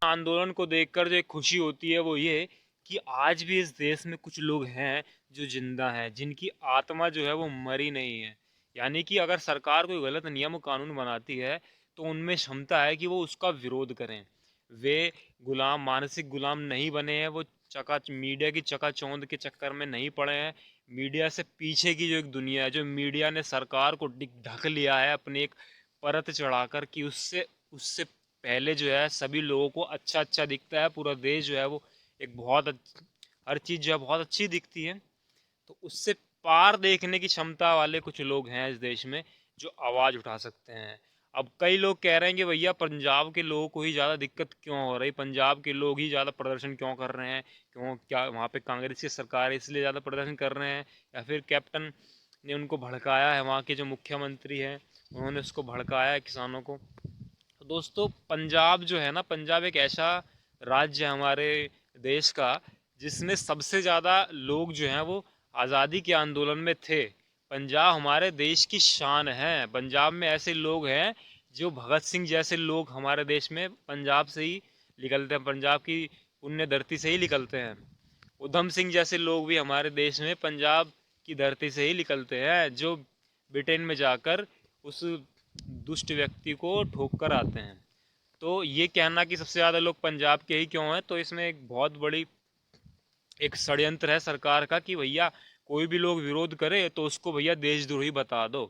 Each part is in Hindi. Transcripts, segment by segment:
आंदोलन को देखकर जो एक खुशी होती है वो ये कि आज भी इस देश में कुछ लोग हैं जो जिंदा हैं, जिनकी आत्मा जो है वो मरी नहीं है। यानी कि अगर सरकार कोई गलत नियम कानून बनाती है तो उनमें क्षमता है कि वो उसका विरोध करें। वे गुलाम, मानसिक गुलाम नहीं बने हैं। वो चका मीडिया की चकाचौंध के चक्कर में नहीं पड़े हैं। मीडिया से पीछे की जो एक दुनिया है, जो मीडिया ने सरकार को ढक लिया है अपनी एक परत चढ़ाकर, कि उससे उससे पहले जो है सभी लोगों को अच्छा अच्छा दिखता है। पूरा देश जो है वो एक हर चीज़ जो है बहुत अच्छी दिखती है। तो उससे पार देखने की क्षमता वाले कुछ लोग हैं इस देश में जो आवाज़ उठा सकते हैं। अब कई लोग कह रहे हैं कि भैया पंजाब के लोगों को ही ज़्यादा दिक्कत क्यों हो रही, पंजाब के लोग ही ज़्यादा प्रदर्शन क्यों कर रहे हैं, क्यों, क्या वहाँ पे कांग्रेस की सरकार है इसलिए ज़्यादा प्रदर्शन कर रहे हैं, या फिर कैप्टन ने उनको भड़काया है, वहाँ के जो मुख्यमंत्री हैं उन्होंने उसको भड़काया है किसानों को। तो दोस्तों, पंजाब जो है ना, पंजाब एक ऐसा राज्य है हमारे देश का जिसमें सबसे ज़्यादा लोग जो हैं वो आज़ादी के आंदोलन में थे। पंजाब हमारे देश की शान है। पंजाब में ऐसे लोग हैं जो भगत सिंह जैसे लोग हमारे देश में पंजाब से ही निकलते हैं, पंजाब की पुण्य धरती से ही निकलते हैं। उधम सिंह जैसे लोग भी हमारे देश में पंजाब की धरती से ही निकलते हैं, जो ब्रिटेन में जाकर उस दुष्ट व्यक्ति को ठोक कर आते हैं। तो ये कहना कि सबसे ज़्यादा लोग पंजाब के ही क्यों हैं, तो इसमें एक बहुत बड़ी एक षड्यंत्र है सरकार का कि भैया कोई भी लोग विरोध करे तो उसको भैया देशद्रोही बता दो।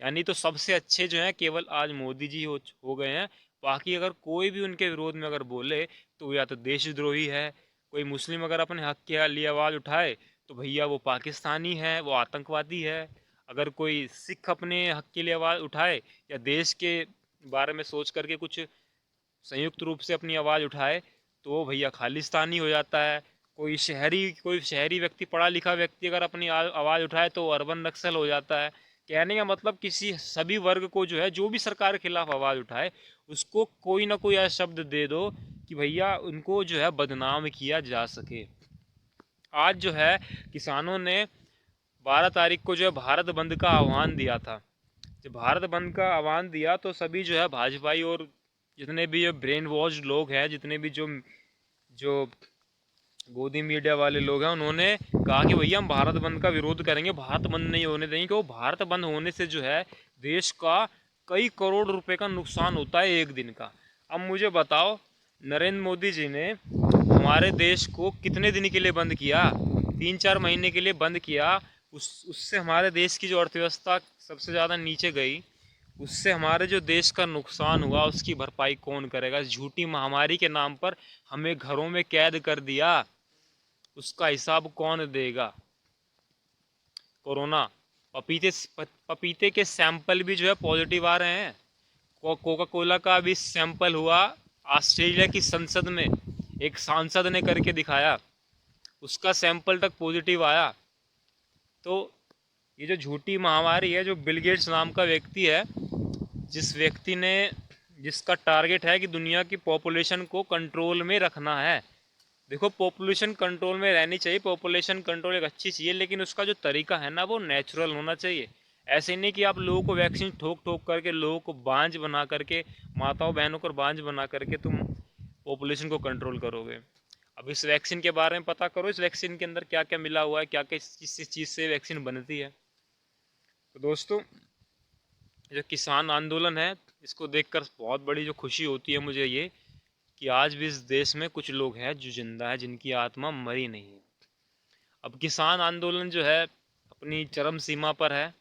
यानी तो सबसे अच्छे जो हैं केवल आज मोदी जी हो गए हैं। बाकी अगर कोई भी उनके विरोध में अगर बोले तो वो या तो देशद्रोही है। कोई मुस्लिम अगर अपने हक के लिए आवाज़ उठाए तो भैया वो पाकिस्तानी है, वो आतंकवादी है। अगर कोई सिख अपने हक के लिए आवाज़ उठाए या देश के बारे में सोच करके कुछ संयुक्त रूप से अपनी आवाज़ उठाए तो वो भैया खालिस्तानी हो जाता है। कोई शहरी व्यक्ति, पढ़ा लिखा व्यक्ति अगर अपनी आवाज़ उठाए तो वो अर्बन नक्सल हो जाता है। कहने का मतलब किसी सभी वर्ग को जो है, जो भी सरकार के खिलाफ आवाज़ उठाए उसको कोई ना कोई ऐसा शब्द दे दो कि भैया उनको जो है बदनाम किया जा सके। आज जो है किसानों ने 12 तारीख को जो है भारत बंद का आह्वान दिया था। जब भारत बंद का आह्वान दिया तो सभी जो है भाजपाई और जितने भी ये ब्रेन वॉश लोग हैं, जितने भी जो जो गोदी मीडिया वाले लोग हैं, उन्होंने कहा कि भैया हम भारत बंद का विरोध करेंगे, भारत बंद नहीं होने देंगे। क्योंकि भारत बंद होने से जो है देश का कई करोड़ रुपए का नुकसान होता है एक दिन का। अब मुझे बताओ, नरेंद्र मोदी जी ने हमारे देश को कितने दिन के लिए बंद किया? 3-4 महीने के लिए बंद किया। उससे हमारे देश की जो अर्थव्यवस्था सबसे ज़्यादा नीचे गई, उससे हमारे जो देश का नुकसान हुआ उसकी भरपाई कौन करेगा? इस झूठी महामारी के नाम पर हमें घरों में कैद कर दिया, उसका हिसाब कौन देगा? कोरोना, पपीते पपीते के सैंपल भी जो है पॉजिटिव आ रहे हैं। कोका कोला का भी सैंपल हुआ ऑस्ट्रेलिया की संसद में, एक सांसद ने करके दिखाया, उसका सैंपल तक पॉजिटिव आया। तो ये जो झूठी महामारी है, जो बिल गेट्स नाम का व्यक्ति है, जिस व्यक्ति ने, जिसका टारगेट है कि दुनिया की पॉपुलेशन को कंट्रोल में रखना है। देखो, पॉपुलेशन कंट्रोल में रहनी चाहिए, पॉपुलेशन कंट्रोल एक अच्छी चीज़ है, लेकिन उसका जो तरीका है ना वो नेचुरल होना चाहिए। ऐसे नहीं कि आप लोगों को वैक्सीन ठोक ठोक करके, लोगों को बांझ बना करके, माताओं बहनों को बांझ बना करके तुम पॉपुलेशन को कंट्रोल करोगे। अब इस वैक्सीन के बारे में पता करो, इस वैक्सीन के अंदर क्या क्या मिला हुआ है, क्या क्या किस चीज़ से वैक्सीन बनती है। तो दोस्तों, जो किसान आंदोलन है, इसको देखकर बहुत बड़ी जो खुशी होती है मुझे ये कि आज भी इस देश में कुछ लोग हैं जो जिंदा है, जिनकी आत्मा मरी नहीं है। अब किसान आंदोलन जो है अपनी चरम सीमा पर है,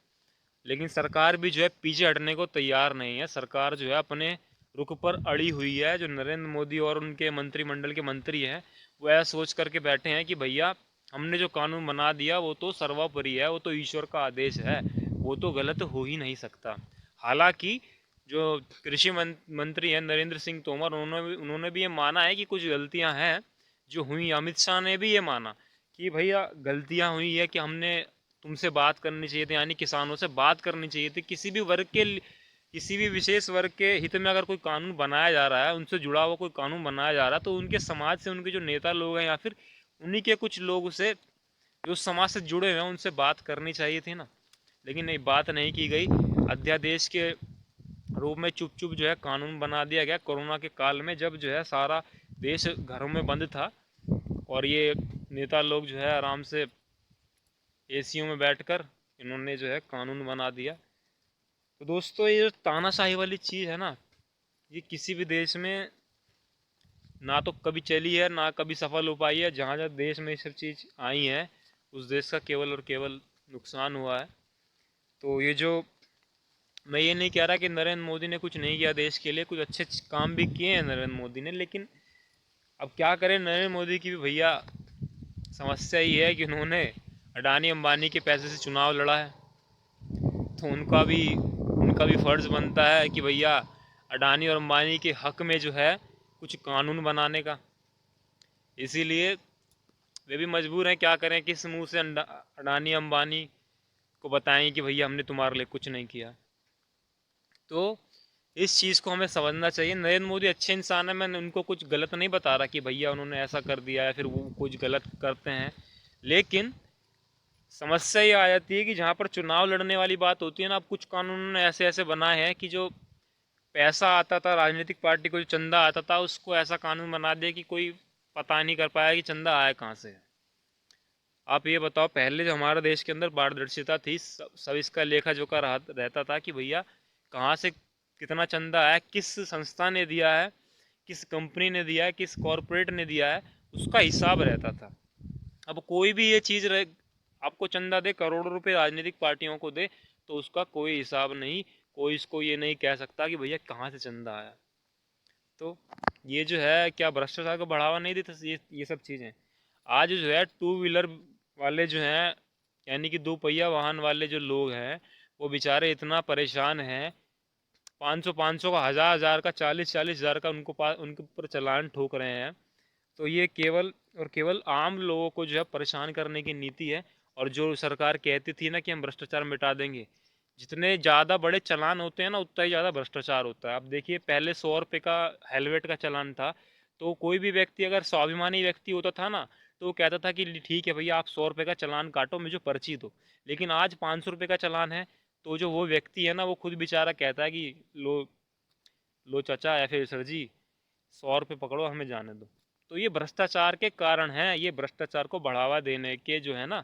लेकिन सरकार भी जो है पीछे हटने को तैयार नहीं है। सरकार जो है अपने रुख पर अड़ी हुई है। जो नरेंद्र मोदी और उनके मंत्रिमंडल के मंत्री हैं वो ऐसा सोच करके बैठे हैं कि भैया हमने जो कानून बना दिया वो तो सर्वोपरि है, वो तो ईश्वर का आदेश है, वो तो गलत हो ही नहीं सकता। हालांकि जो कृषि मंत्री हैं नरेंद्र सिंह तोमर, उन्होंने भी ये माना है कि कुछ गलतियां हैं जो हुई। अमित शाह ने भी ये माना कि भैया गलतियां हुई है, कि हमने तुमसे बात करनी चाहिए थी, यानी किसानों से बात करनी चाहिए थी। किसी भी विशेष वर्ग के हित में अगर कोई कानून बनाया जा रहा है, उनसे जुड़ा हुआ कोई कानून बनाया जा रहा है, तो उनके समाज से, उनके जो नेता लोग हैं या फिर उन्हीं के कुछ लोग से जो समाज से जुड़े हुए हैं उनसे बात करनी चाहिए थी ना। लेकिन नहीं, बात नहीं की गई। अध्यादेश के रूप में चुप चुप जो है कानून बना दिया गया कोरोना के काल में, जब जो है सारा देश घरों में बंद था और ये नेता लोग जो है आराम से एसीओ में बैठकर इन्होंने जो है कानून बना दिया। तो दोस्तों ये जो तानाशाही वाली चीज़ है ना, ये किसी भी देश में ना तो कभी चली है ना कभी सफल हो पाई है। जहाँ जहाँ देश में ये सब चीज़ आई हैं उस देश का केवल और केवल नुकसान हुआ है। तो ये जो, मैं ये नहीं कह रहा कि नरेंद्र मोदी ने कुछ नहीं किया देश के लिए, कुछ अच्छे काम भी किए हैं नरेंद्र मोदी ने, लेकिन अब क्या करें, नरेंद्र मोदी की भी भैया समस्या ही है कि उन्होंने अडानी अंबानी के पैसे से चुनाव लड़ा है। तो उनका भी फ़र्ज़ बनता है कि भैया अडानी और अंबानी के हक में जो है कुछ कानून बनाने का। इसीलिए वे भी मजबूर हैं, क्या करें, किस मुंह से अडानी अंबानी को बताएं कि भैया हमने तुम्हारे लिए कुछ नहीं किया। तो इस चीज़ को हमें समझना चाहिए। नरेंद्र मोदी अच्छे इंसान है, मैं उनको कुछ गलत नहीं बता रहा कि भैया उन्होंने ऐसा कर दिया या फिर वो कुछ गलत करते हैं, लेकिन समस्या ये आ जाती है कि जहाँ पर चुनाव लड़ने वाली बात होती है ना, अब कुछ कानून ऐसे ऐसे बनाए हैं कि जो पैसा आता था राजनीतिक पार्टी को, जो चंदा आता था, उसको ऐसा कानून बना दिया कि कोई पता नहीं कर पाया कि चंदा आया कहाँ से। आप ये बताओ, पहले जो हमारे देश के अंदर पारदर्शिता थी, सब इसका लेखा जोखा रहता था कि भैया कहाँ से कितना चंदा आया, किस संस्था ने दिया है, किस कंपनी ने दिया है, किस कॉरपोरेट ने दिया है, उसका हिसाब रहता था। अब कोई भी ये चीज़ आपको चंदा दे, करोड़ों रुपए राजनीतिक पार्टियों को दे, तो उसका कोई हिसाब नहीं, कोई इसको ये नहीं कह सकता कि भैया कहाँ से चंदा आया। तो ये जो है क्या भ्रष्टाचार को बढ़ावा नहीं देता ये सब चीज़ें। आज जो है टू व्हीलर वाले जो हैं, यानी कि दो पहिया वाहन वाले जो लोग हैं, वो बेचारे इतना परेशान हैं, 500 500 का, हज़ार हज़ार का, 40 40 हज़ार का उनके ऊपर चालान ठोक रहे हैं। तो ये केवल और केवल आम लोगों को जो है परेशान करने की नीति है। और जो सरकार कहती थी ना कि हम भ्रष्टाचार मिटा देंगे, जितने ज़्यादा बड़े चालान होते हैं ना उतना ही ज़्यादा भ्रष्टाचार होता है। अब देखिए, पहले 100 रुपये का हेलमेट का चालान था, तो कोई भी व्यक्ति अगर स्वाभिमानी व्यक्ति होता था ना, तो वो कहता था कि ठीक है भैया, आप 100 रुपये का चालान काटो, मुझे पर्ची दो। लेकिन आज 500 रुपये का चालान है, तो जो वो व्यक्ति है ना, वो खुद बेचारा कहता है कि लो लो चाचा या फिर सर जी, 100 रुपये पकड़ो, हमें जाने दो। तो ये भ्रष्टाचार के कारण है, ये भ्रष्टाचार को बढ़ावा देने के जो है ना,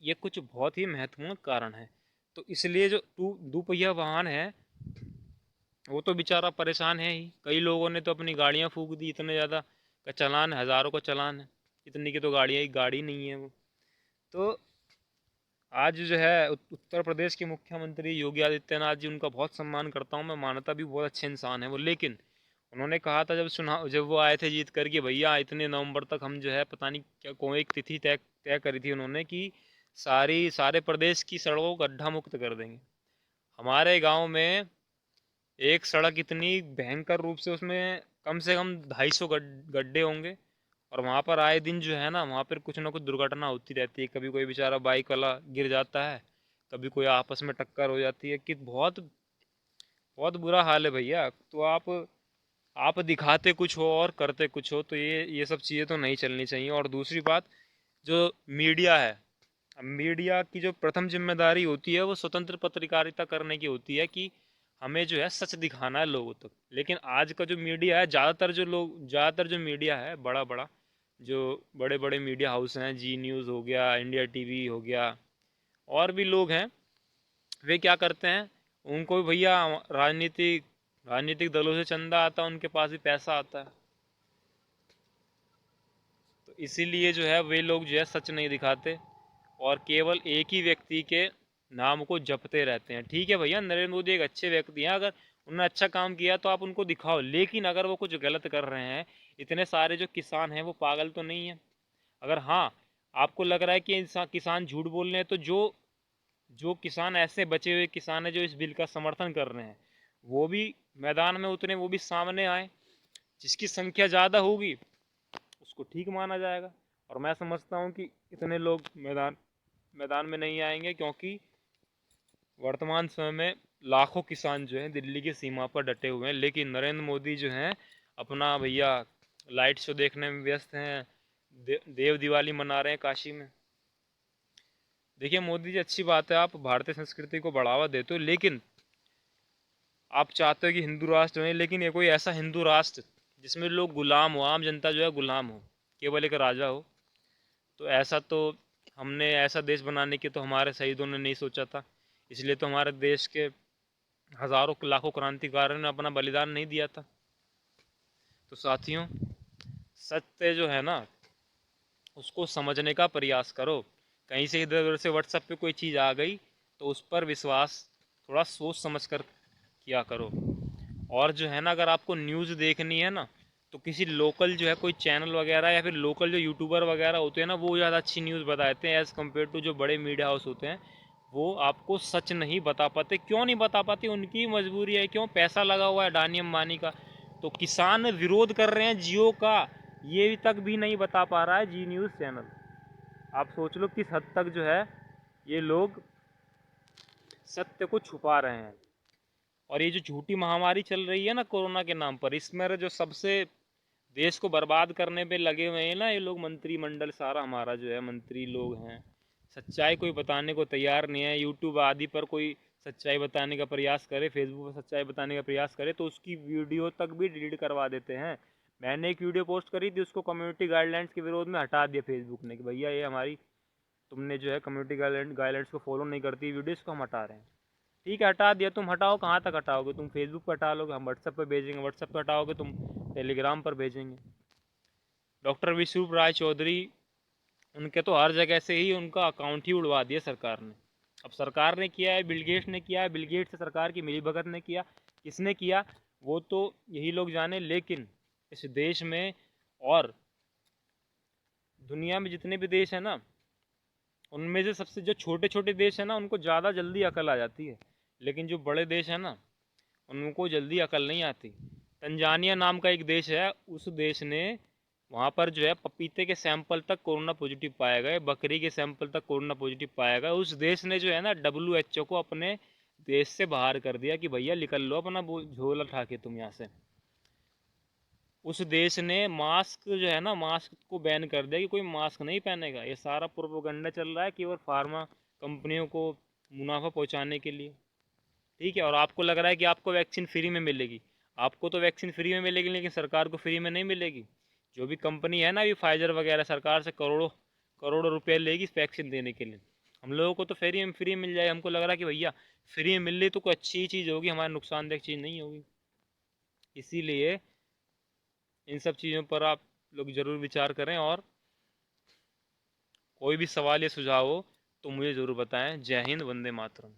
ये कुछ बहुत ही महत्वपूर्ण कारण है। तो इसलिए जो दोपहिया वाहन है, वो तो बेचारा परेशान है ही। कई लोगों ने तो अपनी गाड़ियां फूंक दी, इतने ज़्यादा का चालान, हज़ारों का चालान है, इतनी की तो गाड़ियाँ, गाड़ी नहीं है वो। तो आज जो है उत्तर प्रदेश के मुख्यमंत्री योगी आदित्यनाथ जी, उनका बहुत सम्मान करता हूँ मैं, मानता भी बहुत अच्छे इंसान है वो, लेकिन उन्होंने कहा था जब वो आए थे जीत कर के, भैया इतने नवंबर तक हम जो है पता नहीं क्या कोई एक तिथि तय तय करी थी उन्होंने कि सारे प्रदेश की सड़कों को गड्ढा मुक्त कर देंगे। हमारे गांव में एक सड़क इतनी भयंकर रूप से, उसमें कम से कम 250 गड्ढे होंगे, और वहाँ पर आए दिन जो है ना, वहाँ पर कुछ ना कुछ दुर्घटना होती रहती है। कभी कोई बेचारा बाइक वाला गिर जाता है, कभी कोई आपस में टक्कर हो जाती है, कि बहुत बहुत बुरा हाल है भैया। तो आप दिखाते कुछ हो और करते कुछ हो, तो ये सब चीज़ें तो नहीं चलनी चाहिए। और दूसरी बात, जो मीडिया है, अब मीडिया की जो प्रथम जिम्मेदारी होती है वो स्वतंत्र पत्रकारिता करने की होती है, कि हमें जो है सच दिखाना है लोगों तक। लेकिन आज का जो मीडिया है, ज़्यादातर जो मीडिया है, बड़ा बड़ा जो बड़े बड़े मीडिया हाउस हैं, जी न्यूज़ हो गया, इंडिया टीवी हो गया, और भी लोग हैं, वे क्या करते हैं, उनको भी भैया राजनीतिक दलों से चंदा आता है, उनके पास भी पैसा आता है। तो इसीलिए जो है वे लोग जो है सच नहीं दिखाते, और केवल एक ही व्यक्ति के नाम को जपते रहते हैं। ठीक है भैया, नरेंद्र मोदी एक अच्छे व्यक्ति हैं, अगर उन्होंने अच्छा काम किया तो आप उनको दिखाओ, लेकिन अगर वो कुछ गलत कर रहे हैं, इतने सारे जो किसान हैं वो पागल तो नहीं है। अगर हाँ, आपको लग रहा है कि इंसान किसान झूठ बोल रहे हैं, तो जो जो किसान, ऐसे बचे हुए किसान हैं जो इस बिल का समर्थन कर रहे हैं, वो भी मैदान में उतरे, वो भी सामने आए। जिसकी संख्या ज़्यादा होगी उसको ठीक माना जाएगा। और मैं समझता हूँ कि इतने लोग मैदान में नहीं आएंगे, क्योंकि वर्तमान समय में लाखों किसान जो हैं दिल्ली की सीमा पर डटे हुए हैं, लेकिन नरेंद्र मोदी जो हैं अपना भैया लाइट शो देखने में व्यस्त हैं, देव दिवाली मना रहे हैं काशी में। देखिए मोदी जी, अच्छी बात है, आप भारतीय संस्कृति को बढ़ावा देते हो, लेकिन आप चाहते हो कि हिंदू राष्ट्र बने, लेकिन ये कोई ऐसा हिंदू राष्ट्र जिसमें लोग गुलाम हो, आम जनता जो है गुलाम हो, केवल एक राजा हो। तो ऐसा तो हमने ऐसा देश बनाने की तो हमारे शहीदों ने नहीं सोचा था। इसलिए तो हमारे देश के हज़ारों लाखों क्रांतिकारियों ने अपना बलिदान नहीं दिया था। तो साथियों, सत्य जो है ना, उसको समझने का प्रयास करो। कहीं से इधर उधर से व्हाट्सएप पे कोई चीज़ आ गई तो उस पर विश्वास थोड़ा सोच समझ कर किया करो। और जो है ना, अगर आपको न्यूज़ देखनी है ना, तो किसी लोकल जो है कोई चैनल वगैरह या फिर लोकल जो यूट्यूबर वगैरह होते हैं ना, वो ज़्यादा अच्छी न्यूज़ बताते हैं एज़ कम्पेयर टू जो बड़े मीडिया हाउस होते हैं। वो आपको सच नहीं बता पाते। क्यों नहीं बता पाते? उनकी मजबूरी है। क्यों? पैसा लगा हुआ है अडानी अंबानी का। तो किसान विरोध कर रहे हैं जियो का, ये तक भी नहीं बता पा रहा है जी न्यूज़ चैनल। आप सोच लो किस हद तक जो है ये लोग सत्य को छुपा रहे हैं। और ये जो झूठी महामारी चल रही है ना कोरोना के नाम पर, इसमें जो सबसे देश को बर्बाद करने पे लगे हुए हैं ना ये लोग, मंत्रिमंडल सारा हमारा जो है मंत्री लोग हैं, सच्चाई कोई बताने को तैयार नहीं है। यूट्यूब आदि पर कोई सच्चाई बताने का प्रयास करे, फेसबुक पर सच्चाई बताने का प्रयास करे तो उसकी वीडियो तक भी डिलीट करवा देते हैं। मैंने एक वीडियो पोस्ट करी थी, उसको कम्युनिटी गाइडलाइंस के विरोध में हटा दिया फेसबुक ने कि भैया ये हमारी, तुमने जो है कम्युनिटी गाइडलाइंस को फॉलो नहीं करती वीडियो, इसको हम हटा रहे हैं। ठीक है, हटा दिया। तुम हटाओ, कहाँ तक हटाओगे? तुम फेसबुक पर हटा लोगे, हम व्हाट्सएप पर भेजेंगे। व्हाट्सएप पर हटाओगे, तुम टेलीग्राम पर भेजेंगे। डॉक्टर विश्व राय चौधरी, उनके तो हर जगह से ही उनका अकाउंट ही उड़वा दिया सरकार ने। अब सरकार ने किया है, बिल गेट्स ने किया है, बिल गेट्स से सरकार की मिलीभगत ने किया, किसने किया वो तो यही लोग जाने। लेकिन इस देश में और दुनिया में जितने भी देश हैं ना, उनमें से सबसे जो छोटे छोटे देश हैं ना, उनको ज़्यादा जल्दी अकल आ जाती है। लेकिन जो बड़े देश हैं ना, उनको जल्दी अकल नहीं आती। तंजानिया नाम का एक देश है, उस देश ने, वहाँ पर जो है पपीते के सैंपल तक कोरोना पॉजिटिव पाए गए, बकरी के सैंपल तक कोरोना पॉजिटिव पाया गया। उस देश ने जो है ना WHO को अपने देश से बाहर कर दिया कि भैया निकल लो अपना झोला उठा के तुम यहाँ से। उस देश ने मास्क जो है ना, मास्क को बैन कर दिया कि कोई मास्क नहीं पहनेगा। ये सारा प्रोपोगंडा चल रहा है केवल फार्मा कंपनियों को मुनाफा पहुंचाने के लिए। ठीक है, और आपको लग रहा है कि आपको वैक्सीन फ्री में मिलेगी। आपको तो वैक्सीन फ्री में मिलेगी, लेकिन सरकार को फ्री में नहीं मिलेगी। जो भी कंपनी है ना, अभी फाइजर वगैरह, सरकार से करोड़ों करोड़ों रुपए लेगी इस वैक्सीन देने के लिए। हम लोगों को तो फ्री मिल जाए। हमको लग रहा है कि भैया फ्री में मिल रही तो कोई अच्छी चीज़ होगी, हमारे नुकसानदायक चीज़ नहीं होगी। इसीलिए इन सब चीज़ों पर आप लोग ज़रूर विचार करें, और कोई भी सवाल या सुझाव हो तो मुझे ज़रूर बताएं। जय हिंद, वंदे मातरम।